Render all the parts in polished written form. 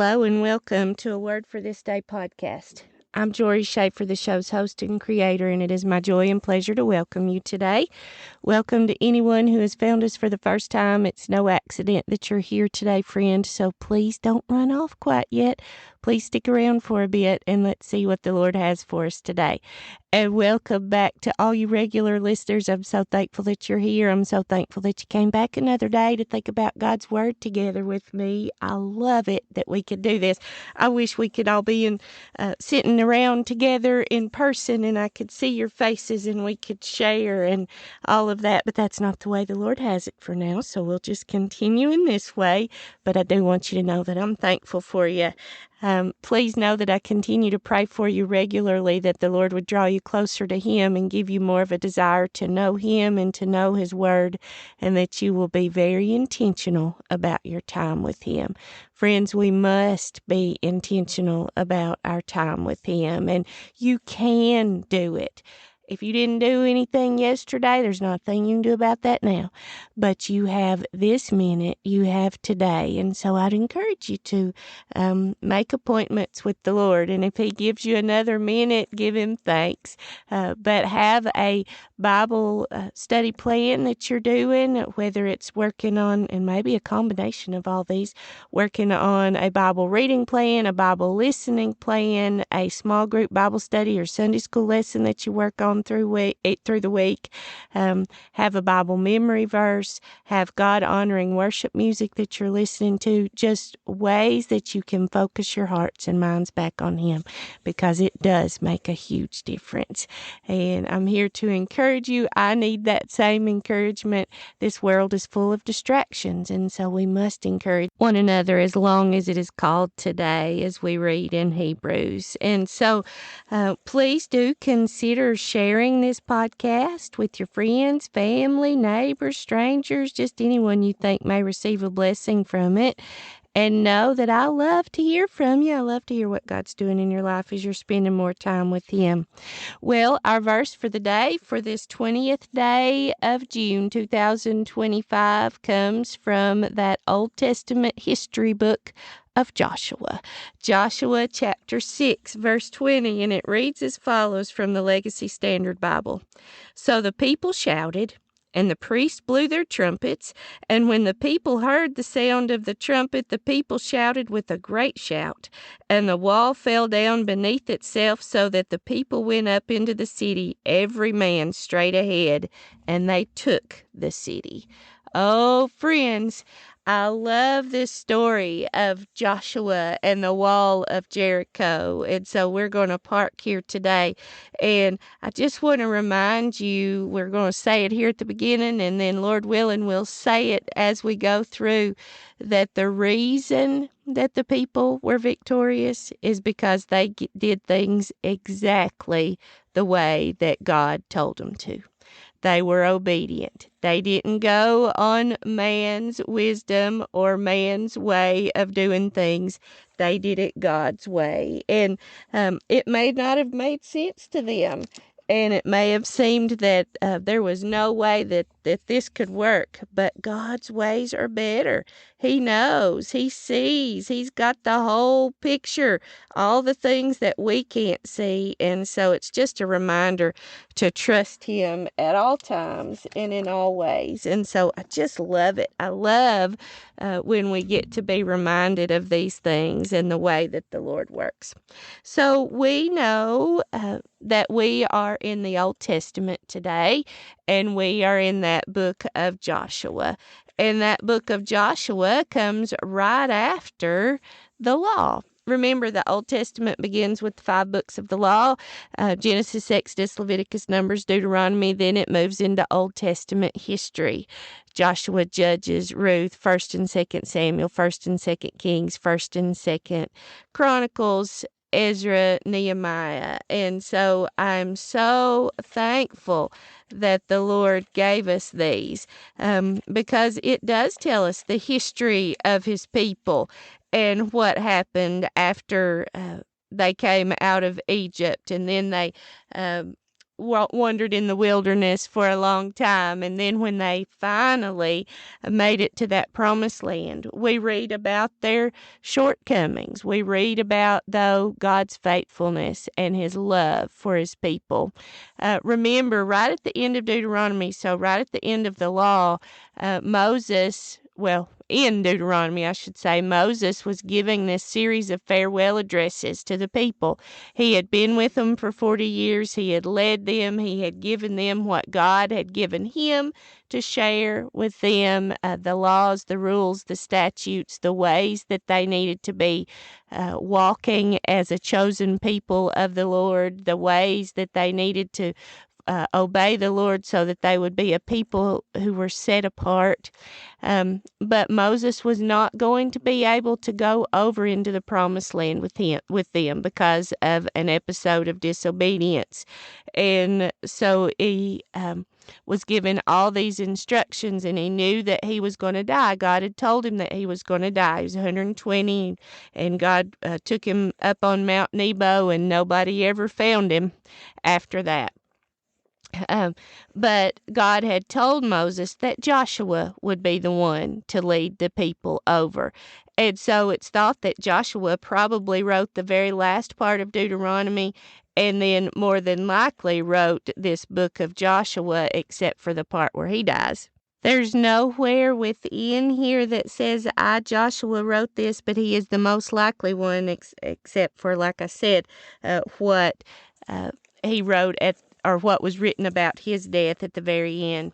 Hello and welcome to a Word for This Day podcast. I'm Jori Schaefer, the show's host and creator, and it is my joy and pleasure to welcome you today. Welcome to anyone who has found us for the first time. It's no accident that you're here today, friend, so please don't run off quite yet. Please stick around for a bit and let's see what the Lord has for us today. And welcome back to all you regular listeners. I'm so thankful that you're here. I'm so thankful that you came back another day to think about God's Word together with me. I love it that we could do this. I wish we could all be sitting around together in person and I could see your faces and we could share and all of that, but that's not the way the Lord has it for now, so we'll just continue in this way. But I do want you to know that I'm thankful for you. Please know that I continue to pray for you regularly, that the Lord would draw you closer to Him and give you more of a desire to know Him and to know His Word, and that you will be very intentional about your time with Him. Friends, we must be intentional about our time with Him, and you can do it. If you didn't do anything yesterday, there's nothing you can do about that now. But you have this minute, you have today. And so I'd encourage you to make appointments with the Lord. And if He gives you another minute, give Him thanks. But have a Bible study plan that you're doing, whether it's working on, and maybe a combination of all these, working on a Bible reading plan, a Bible listening plan, a small group Bible study or Sunday school lesson that you work on through the week, have a Bible memory verse, have God-honoring worship music that you're listening to, just ways that you can focus your hearts and minds back on Him, because it does make a huge difference. And I'm here to encourage you. I need that same encouragement. This world is full of distractions, and so we must encourage one another as long as it is called today, as we read in Hebrews. And so please do consider sharing this podcast with your friends, family, neighbors, strangers, just anyone you think may receive a blessing from it. And know that I love to hear from you. I love to hear what God's doing in your life as you're spending more time with Him. Well, our verse for the day, for this 20th day of June 2025, comes from that Old Testament history book of Joshua. Joshua chapter 6, verse 20, and it reads as follows from the Legacy Standard Bible. So the people shouted, and the priests blew their trumpets, and when the people heard the sound of the trumpet, the people shouted with a great shout, and the wall fell down beneath itself, so that the people went up into the city, every man straight ahead, and they took the city. Oh, friends, I love this story of Joshua and the wall of Jericho. And so we're going to park here today. And I just want to remind you, we're going to say it here at the beginning, and then Lord willing, we'll say it as we go through, that the reason that the people were victorious is because they did things exactly the way that God told them to. They were obedient. They didn't go on man's wisdom or man's way of doing things. They did it God's way. And it may not have made sense to them. And it may have seemed that there was no way that this could work. But God's ways are better. He knows. He sees. He's got the whole picture, all the things that we can't see. And so it's just a reminder to trust Him at all times and in all ways. And so I just love it. I love when we get to be reminded of these things and the way that the Lord works. So we know that we are in the Old Testament today, and we are in that book of Joshua. And that book of Joshua comes right after the law. Remember, the Old Testament begins with the 5 books of the law, Genesis, Exodus, Leviticus, Numbers, Deuteronomy. Then it moves into Old Testament history. Joshua, Judges, Ruth, 1st and 2nd Samuel, 1st and 2nd Kings, 1st and 2nd Chronicles, Ezra, Nehemiah. And so I'm so thankful that the Lord gave us these, because it does tell us the history of His people and what happened after they came out of Egypt, and then they wandered in the wilderness for a long time. And then when they finally made it to that promised land, we read about their shortcomings. We read about, though, God's faithfulness and his love for his people. Remember, right at the end of Deuteronomy, so right at the end of the law, in Deuteronomy, I should say, Moses was giving this series of farewell addresses to the people. He had been with them for 40 years. He had led them. He had given them what God had given him to share with them, the laws, the rules, the statutes, the ways that they needed to be walking as a chosen people of the Lord, the ways that they needed to obey the Lord so that they would be a people who were set apart. But Moses was not going to be able to go over into the promised land with them because of an episode of disobedience. And so he was given all these instructions, and he knew that he was going to die. God had told him that he was going to die. He was 120, and God took him up on Mount Nebo, and nobody ever found him after that. But God had told Moses that Joshua would be the one to lead the people over. And so it's thought that Joshua probably wrote the very last part of Deuteronomy, and then more than likely wrote this book of Joshua, except for the part where he dies. There's nowhere within here that says Joshua, wrote this, but he is the most likely one, except for, like I said, what he wrote or what was written about his death at the very end.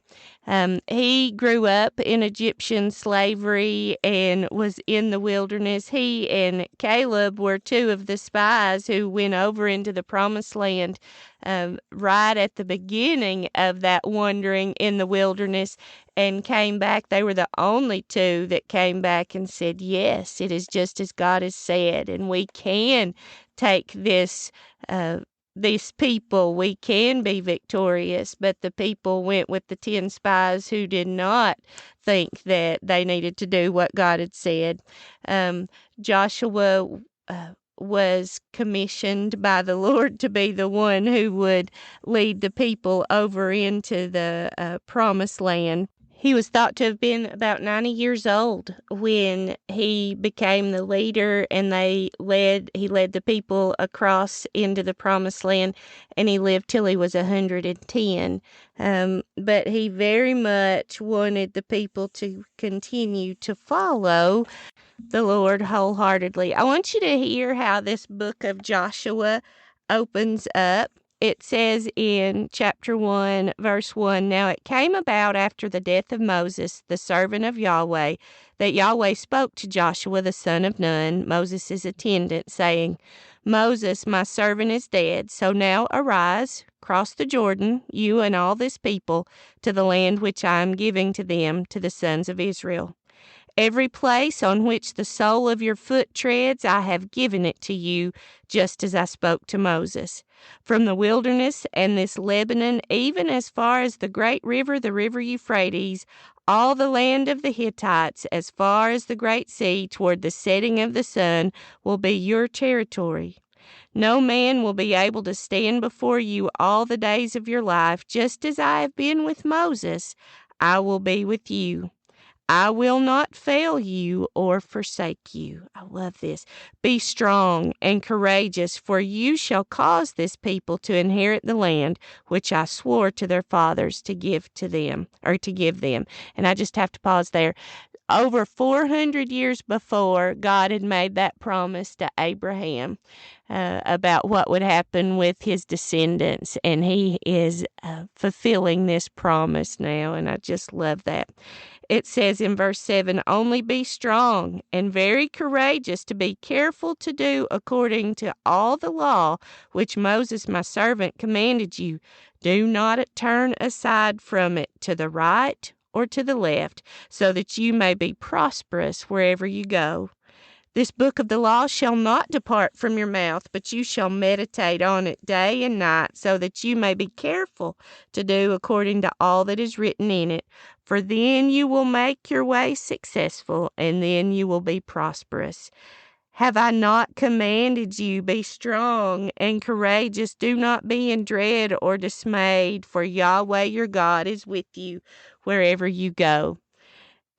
He grew up in Egyptian slavery and was in the wilderness. He and Caleb were two of the spies who went over into the promised land right at the beginning of that wandering in the wilderness and came back. They were the only two that came back and said, yes, it is just as God has said, and we can take this these people, we can be victorious. But the people went with the 10 spies who did not think that they needed to do what God had said. Joshua was commissioned by the Lord to be the one who would lead the people over into the promised land. He was thought to have been about 90 years old when he became the leader, and he led the people across into the promised land, and he lived till he was 110. But he very much wanted the people to continue to follow the Lord wholeheartedly. I want you to hear how this book of Joshua opens up. It says in chapter 1, verse 1, Now it came about after the death of Moses, the servant of Yahweh, that Yahweh spoke to Joshua the son of Nun, Moses' attendant, saying, Moses, my servant, is dead. So now arise, cross the Jordan, you and all this people, to the land which I am giving to them, to the sons of Israel. Every place on which the sole of your foot treads, I have given it to you, just as I spoke to Moses. From the wilderness and this Lebanon, even as far as the great river, the river Euphrates, all the land of the Hittites, as far as the great sea, toward the setting of the sun, will be your territory. No man will be able to stand before you all the days of your life. Just as I have been with Moses, I will be with you. I will not fail you or forsake you. I love this. Be strong and courageous, for you shall cause this people to inherit the land which I swore to their fathers to give to them, or to give them. And I just have to pause there. Over 400 years before, God had made that promise to Abraham about what would happen with his descendants, and he is fulfilling this promise now, and I just love that. It says in verse 7, Only be strong and very courageous to be careful to do according to all the law which Moses my servant commanded you. Do not turn aside from it to the right or to the left, so that you may be prosperous wherever you go. This book of the law shall not depart from your mouth, but you shall meditate on it day and night, so that you may be careful to do according to all that is written in it. For then you will make your way successful, and then you will be prosperous. Have I not commanded you? Be strong and courageous. Do not be in dread or dismayed, for Yahweh your God is with you wherever you go.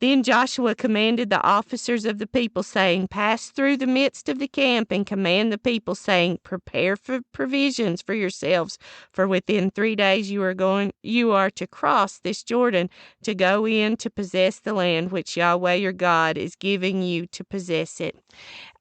Then Joshua commanded the officers of the people, saying, Pass through the midst of the camp and command the people, saying, Prepare for provisions for yourselves, for within 3 days you are to cross this Jordan to go in to possess the land which Yahweh your God is giving you to possess it.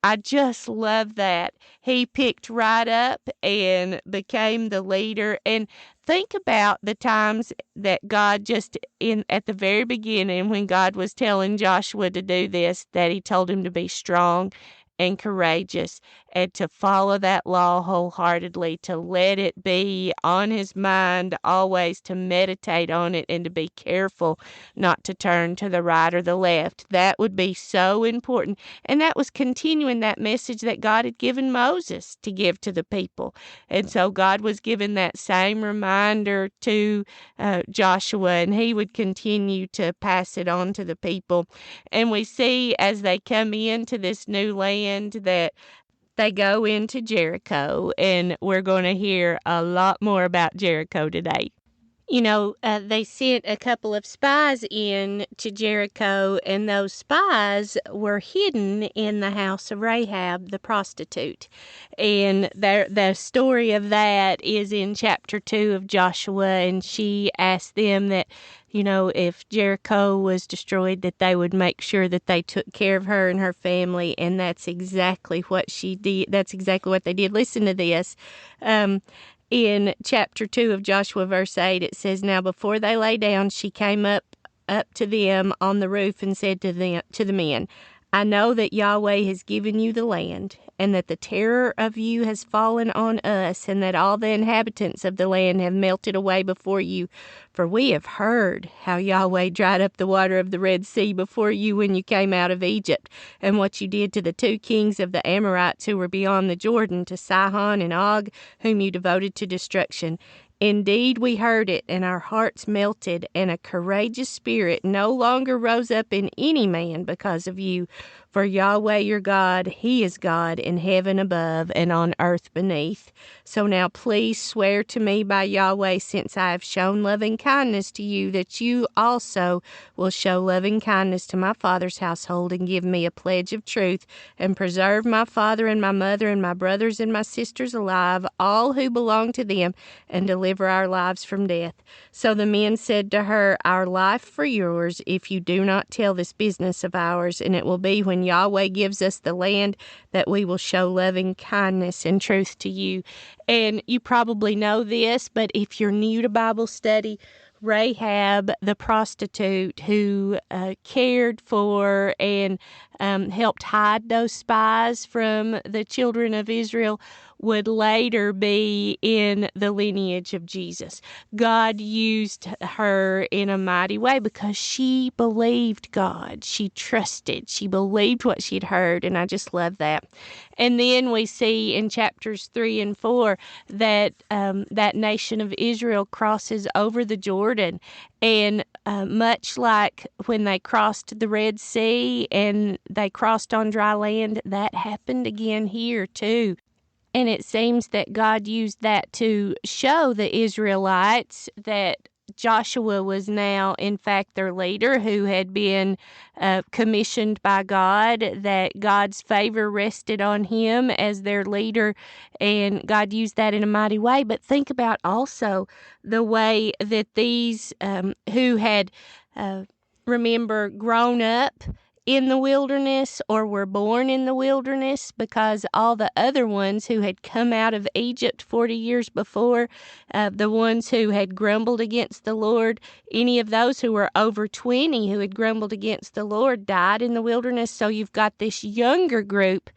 I just love that. He picked right up and became the leader. And think about the times that God at the very beginning, when God was telling Joshua to do this, that he told him to be strong and courageous and to follow that law wholeheartedly, to let it be on his mind always, to meditate on it and to be careful not to turn to the right or the left. That would be so important. And that was continuing that message that God had given Moses to give to the people. And so God was giving that same reminder to Joshua, and he would continue to pass it on to the people. And we see as they come into this new land that they go into Jericho, and we're going to hear a lot more about Jericho today. They sent a couple of spies in to Jericho, and those spies were hidden in the house of Rahab, the prostitute. And the story of that is in chapter 2 of Joshua, and she asked them that, if Jericho was destroyed, that they would make sure that they took care of her and her family, and that's exactly what she did. That's exactly what they did. Listen to this. In chapter 2 of Joshua, verse 8, it says, Now before they lay down, she came up to them on the roof and said to the men, I know that Yahweh has given you the land, and that the terror of you has fallen on us, and that all the inhabitants of the land have melted away before you. For we have heard how Yahweh dried up the water of the Red Sea before you when you came out of Egypt, and what you did to the 2 kings of the Amorites who were beyond the Jordan, to Sihon and Og, whom you devoted to destruction. Indeed, we heard it, and our hearts melted, and a courageous spirit no longer rose up in any man because of you. For Yahweh your God, He is God in heaven above and on earth beneath. So now please swear to me by Yahweh, since I have shown loving kindness to you, that you also will show loving kindness to my father's household, and give me a pledge of truth, and preserve my father and my mother and my brothers and my sisters alive, all who belong to them, and deliver our lives from death. So the men said to her, Our life for yours, if you do not tell this business of ours, and it will be when Yahweh gives us the land that we will show loving kindness and truth to you. And you probably know this, but if you're new to Bible study, Rahab, the prostitute who cared for and helped hide those spies from the children of Israel, would later be in the lineage of Jesus. God used her in a mighty way because she believed God. She trusted. She believed what she'd heard, and I just love that. And then we see in chapters 3 and 4 that that nation of Israel crosses over the Jordan, and much like when they crossed the Red Sea and they crossed on dry land, that happened again here too. And it seems that God used that to show the Israelites that Joshua was now, in fact, their leader, who had been commissioned by God, that God's favor rested on him as their leader, and God used that in a mighty way. But think about also the way that these who had, remember, grown up in the wilderness or were born in the wilderness, because all the other ones who had come out of Egypt 40 years before, the ones who had grumbled against the Lord, any of those who were over 20 who had grumbled against the Lord died in the wilderness. So you've got this younger group,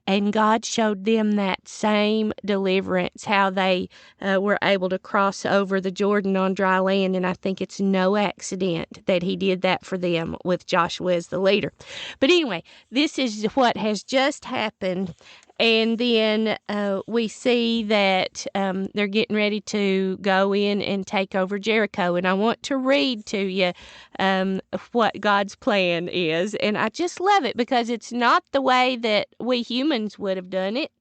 and God showed them that same deliverance, how they were able to cross over the Jordan on dry land. And I think it's no accident that He did that for them with Joshua as the leader. But anyway, this is what has just happened. And then we see that they're getting ready to go in and take over Jericho. And I want to read to you what God's plan is. And I just love it because it's not the way that we humans would have done it.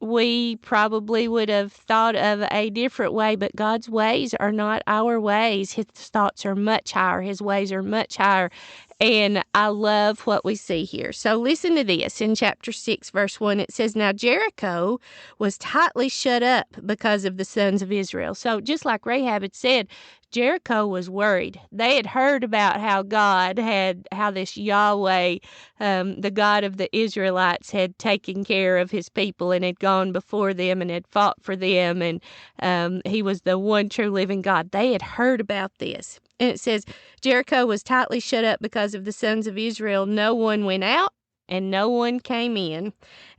We probably would have thought of a different way, but God's ways are not our ways. His thoughts are much higher. His ways are much higher. And I love what we see here. So listen to this. In chapter 6, verse 1, it says, Now Jericho was tightly shut up because of the sons of Israel. So just like Rahab had said, Jericho was worried. They had heard about how how this Yahweh, the God of the Israelites, had taken care of his people and had gone before them and had fought for them. And he was the one true living God. They had heard about this. And it says, Jericho was tightly shut up because of the sons of Israel. No one went out and no one came in.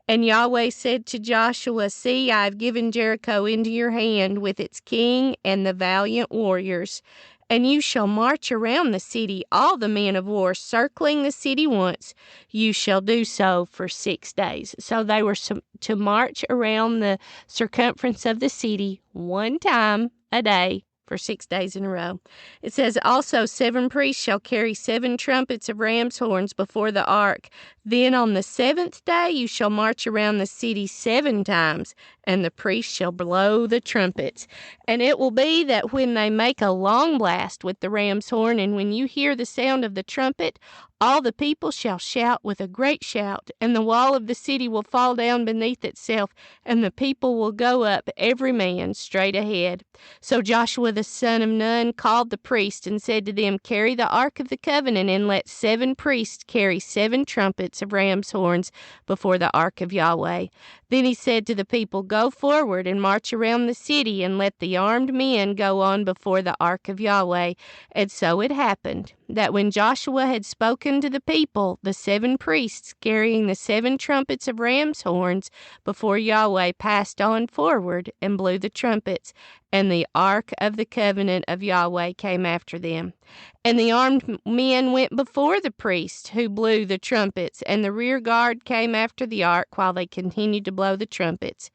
And Yahweh said to Joshua, See, I have given Jericho into your hand with its king and the valiant warriors. And you shall march around the city, all the men of war, circling the city once. You shall do so for 6 days. So they were to march around the circumference of the city one time a day for 6 days in a row. It says, Also 7 priests shall carry 7 trumpets of ram's horns before the ark. Then on the 7th day you shall march around the city 7 times, and the priests shall blow the trumpets. And it will be that when they make a long blast with the ram's horn, and when you hear the sound of the trumpet, all the people shall shout with a great shout, and the wall of the city will fall down beneath itself, and the people will go up, every man straight ahead. So Joshua the son of Nun called the priests and said to them, Carry the ark of the covenant, and let 7 priests carry 7 trumpets of ram's horns before the ark of Yahweh. Then he said to the people, Go forward and march around the city, and let the armed men go on before the ark of Yahweh. And so it happened that when Joshua had spoken to the people, the 7 priests carrying the 7 trumpets of ram's horns before Yahweh passed on forward and blew the trumpets, and the ark of the covenant of Yahweh came after them. And the armed men went before the priests who blew the trumpets, and the rear guard came after the ark while they continued to blow the trumpets.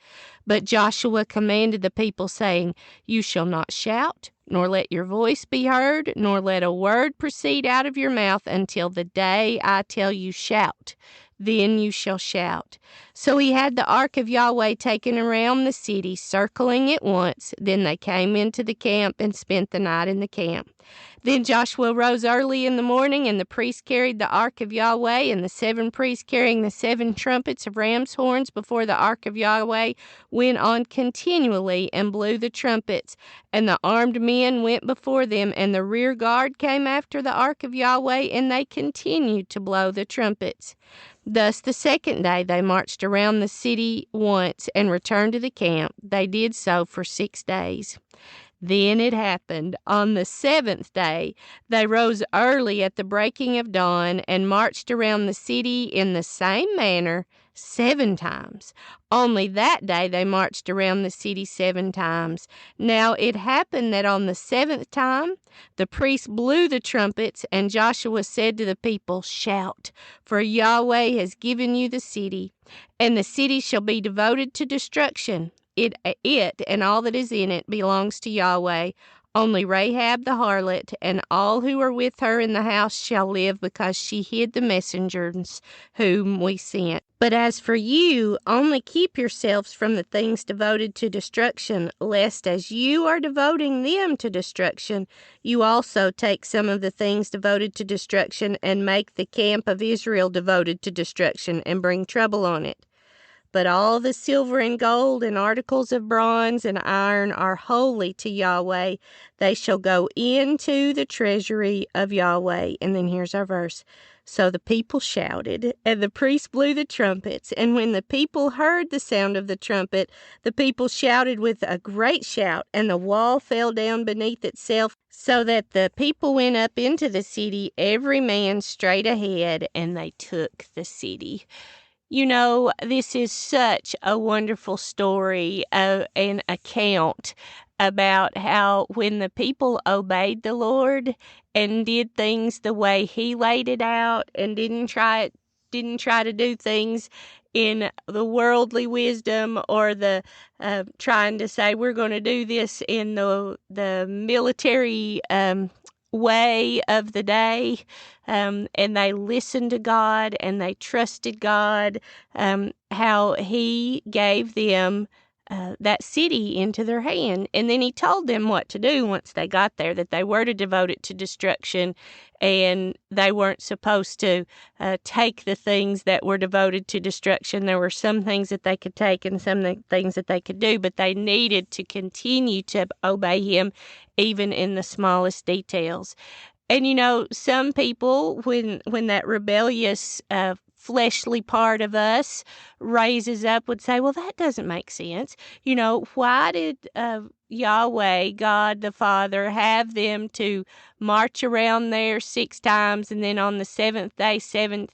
But Joshua commanded the people, saying, You shall not shout, nor let your voice be heard, nor let a word proceed out of your mouth until the day I tell you shout. Then you shall shout. So he had the ark of Yahweh taken around the city, circling it once. Then they came into the camp and spent the night in the camp. Then Joshua rose early in the morning, and the priests carried the ark of Yahweh, and the 7 priests carrying the 7 trumpets of ram's horns before the ark of Yahweh went on continually and blew the trumpets. And the armed men went before them, and the rear guard came after the ark of Yahweh, and they continued to blow the trumpets. Thus the 2nd day they marched around the city once and returned to the camp. They did so for 6 days. Then it happened, on the 7th day, they rose early at the breaking of dawn and marched around the city in the same manner 7 times. Only that day they marched around the city 7 times. Now it happened that on the 7th time, the priests blew the trumpets, and Joshua said to the people, Shout, for Yahweh has given you the city, and the city shall be devoted to destruction. It and all that is in it belongs to Yahweh. Only Rahab the harlot and all who are with her in the house shall live, because she hid the messengers whom we sent. But as for you, only keep yourselves from the things devoted to destruction, lest as you are devoting them to destruction, you also take some of the things devoted to destruction and make the camp of Israel devoted to destruction and bring trouble on it. But all the silver and gold and articles of bronze and iron are holy to Yahweh. They shall go into the treasury of Yahweh. And then here's our verse. So the people shouted, and the priests blew the trumpets. And when the people heard the sound of the trumpet, the people shouted with a great shout, and the wall fell down beneath itself, so that the people went up into the city, every man straight ahead, and they took the city. You know, this is such a wonderful story, an account about how when the people obeyed the Lord and did things the way He laid it out and didn't try it didn't try to do things in the worldly wisdom or the trying to say we're going to do this in the military way of the day, and they listened to God and they trusted God, how He gave them that city into their hand. And then He told them what to do once they got there, that they were to devote it to destruction, and they weren't supposed to take the things that were devoted to destruction. There were some things that they could take and some things that they could do, but they needed to continue to obey Him even in the smallest details. And some people, when that rebellious fleshly part of us raises up, would say, well, that doesn't make sense. Why did Yahweh, God the Father, have them to march around there 6 times, and then on the 7th day, 7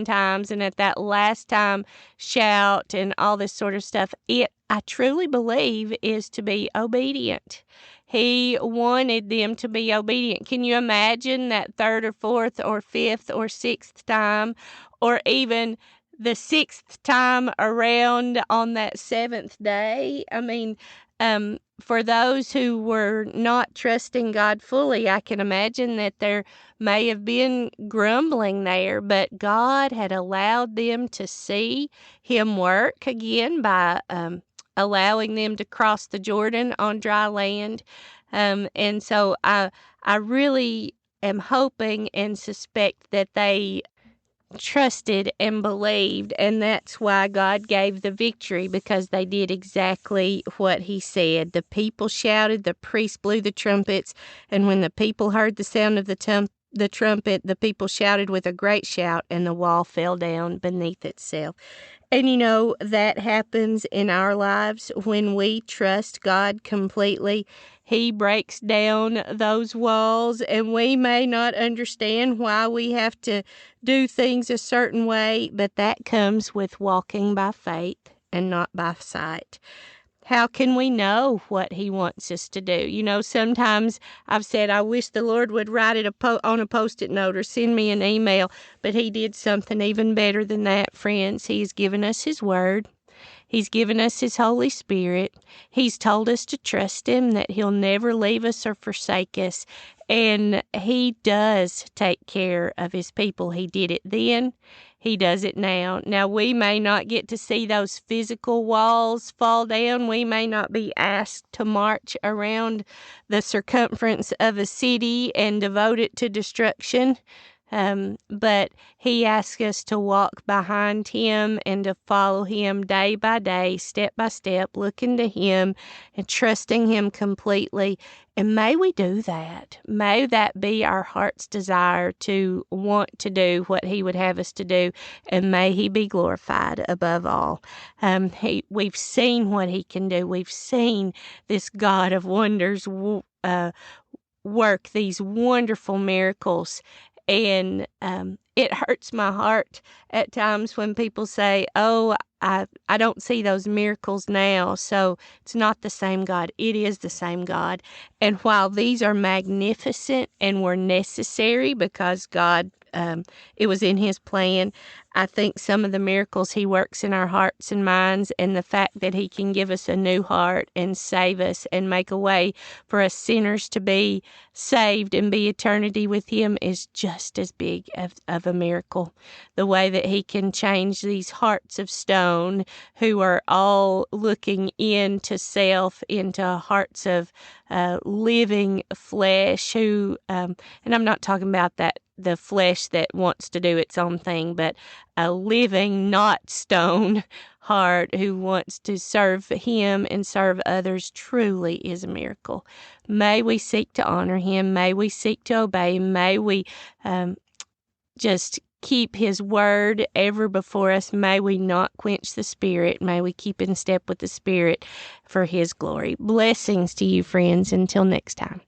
times, and at that last time shout and all this sort of stuff? It, I truly believe, is to be obedient. He wanted them to be obedient. Can you imagine that 3rd or 4th or 5th or 6th time, or even the 6th time around on that 7th day? I mean, for those who were not trusting God fully, I can imagine that there may have been grumbling there, but God had allowed them to see Him work again by allowing them to cross the Jordan on dry land. And so I really am hoping and suspect that they trusted and believed, and that's why God gave the victory, because they did exactly what He said. The people shouted, the priests blew the trumpets, and when the people heard the sound of the trumpet, the people shouted with a great shout, and the wall fell down beneath itself. And that happens in our lives when we trust God completely. He breaks down those walls, and we may not understand why we have to do things a certain way, but that comes with walking by faith and not by sight. How can we know what He wants us to do? Sometimes I've said, I wish the Lord would write it on a Post-it note or send me an email, but He did something even better than that, friends. He's given us His Word. He's given us His Holy Spirit. He's told us to trust Him, that He'll never leave us or forsake us. And He does take care of His people. He did it then. He does it now. Now, we may not get to see those physical walls fall down. We may not be asked to march around the circumference of a city and devote it to destruction. But He asks us to walk behind Him and to follow Him day by day, step by step, looking to Him and trusting Him completely. And may we do that. May that be our heart's desire, to want to do what He would have us to do, and may He be glorified above all. We've seen what He can do. We've seen this God of wonders work these wonderful miracles. And it hurts my heart at times when people say, oh, I don't see those miracles now, so it's not the same God. It is the same God. And while these are magnificent and were necessary because God, it was in His plan, I think some of the miracles He works in our hearts and minds, and the fact that He can give us a new heart and save us and make a way for us sinners to be saved and be eternity with Him, is just as big of a miracle. The way that He can change these hearts of stone who are all looking into self, into hearts of living flesh, who, and I'm not talking about the flesh that wants to do its own thing, but a living, not stone heart who wants to serve Him and serve others, truly is a miracle. May we seek to honor Him. May we seek to obey Him. May we just keep His Word ever before us. May we not quench the Spirit. May we keep in step with the Spirit for His glory. Blessings to you, friends. Until next time.